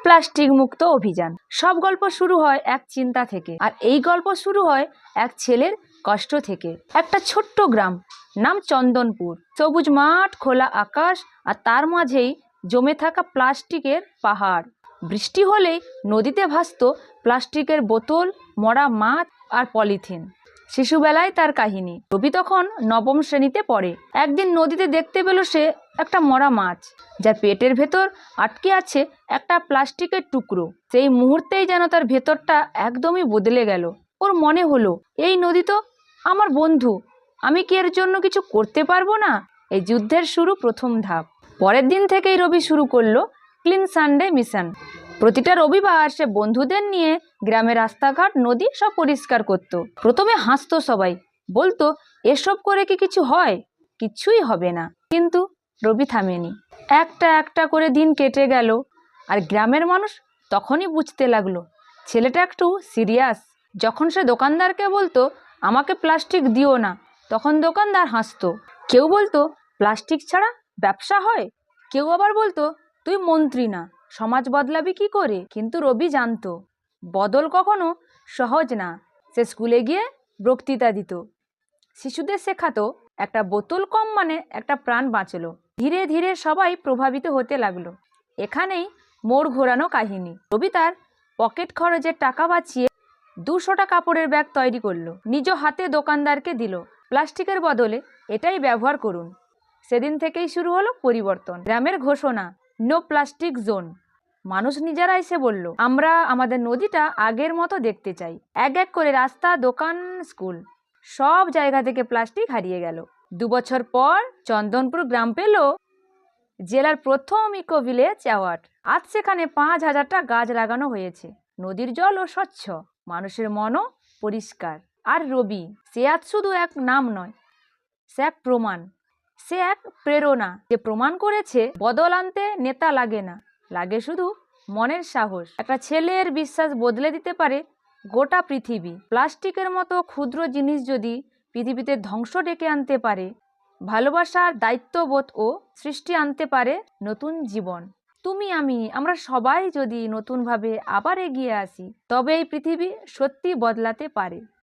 Plastic মুক্ত অভিযান। সব গল্প শুরু হয় এক চিন্তা থেকে, আর এই গল্প শুরু হয় এক ছেলের কষ্ট থেকে। একটা ছোট্ট গ্রাম, নাম চন্দনপুর। সবুজ মাঠ, খোলা আকাশ, আর তার মাঝেই জমে থাকা প্লাস্টিকের পাহাড়। বৃষ্টি হলেই নদীতে ভাসত প্লাস্টিকের বোতল, মরা মাছ আর পলিথিন। শিশুবেলায় তার কাহিনী। রবি তখন নবম শ্রেণীতে পড়ে। একদিন নদীতে দেখতে পেল সে একটা মরা মাছ, যার পেটের ভেতর আটকে আছে একটা প্লাস্টিকের টুকরো। সেই মুহূর্তেই যেন তার ভেতরটা একদমই বদলে গেল। ওর মনে হলো, এই নদী তো আমার বন্ধু, আমি কি এর জন্য কিছু করতে পারবো না? এই যুদ্ধের শুরু প্রথম ধাপ। পরের দিন থেকেই রবি শুরু করলো ক্লিন সানডে মিশন। প্রতিটা রবিবার সে বন্ধুদের নিয়ে গ্রামের রাস্তাঘাট, নদী সব পরিষ্কার করত। প্রথমে হাসতো সবাই, বলতো এসব করে কি কিছু হয়? কিছুই হবে না। কিন্তু রবি থামেনি। একটা একটা করে দিন কেটে গেল, আর গ্রামের মানুষ তখনই বুঝতে লাগলো ছেলেটা একটু সিরিয়াস। যখন সে দোকানদারকে বলতো আমাকে প্লাস্টিক দিও না, তখন দোকানদার হাসতো। কেউ বলতো প্লাস্টিক ছাড়া ব্যবসা হয়, কেউ আবার বলতো তুই মন্ত্রী না, সমাজ বদলাবি কি করে? কিন্তু রবি জানতো বদল কখনো সহজ না। সে স্কুলে গিয়ে বক্তৃতা দিত, শিশুদের শেখাতো একটা বোতল কম মানে একটা প্রাণ বাঁচলো। ধীরে ধীরে সবাই প্রভাবিত হতে লাগলো। এখানেই মোড় ঘোরানো কাহিনী। রবি তার পকেট খরচের টাকা বাঁচিয়ে 200টা কাপড়ের ব্যাগ তৈরি করলো। নিজ হাতে দোকানদারকে দিল, প্লাস্টিকের বদলে এটাই ব্যবহার করুন। সেদিন থেকেই শুরু হলো পরিবর্তন। গ্রামের ঘোষণা, নো প্লাস্টিক জোন। মানুষ নিজেরা এসে বলল আমরা আমাদের নদীটা আগের মতো দেখতে চাই। এক এক করে রাস্তা, দোকান, স্কুল, সব জায়গা থেকে প্লাস্টিক হারিয়ে গেল। 2 বছর পর চন্দনপুর গ্রাম পেল জেলার প্রথম ইকো ভিলেজ অ্যাওয়ার্ড। আজ সেখানে 5000টা গাছ লাগানো হয়েছে। নদীর জলও স্বচ্ছ, মানুষের মনও পরিষ্কার। আর রবি, সে আজ শুধু এক নাম নয়, সে এক প্রমাণ, সে এক প্রেরণা। যে প্রমাণ করেছে বদল আনতে নেতা লাগে না, লাগে শুধু মনের সাহস। একটা ছেলের বিশ্বাস বদলে দিতে পারে গোটা পৃথিবী। প্লাস্টিকের মতো ক্ষুদ্র জিনিস যদি পৃথিবীতে ধ্বংস ডেকে আনতে পারে, ভালোবাসার, দায়িত্ববোধ ও সৃষ্টি আনতে পারে নতুন জীবন। তুমি, আমরা সবাই যদি নতুনভাবে আবার এগিয়ে আসি, তবে এই পৃথিবী সত্যি বদলাতে পারে।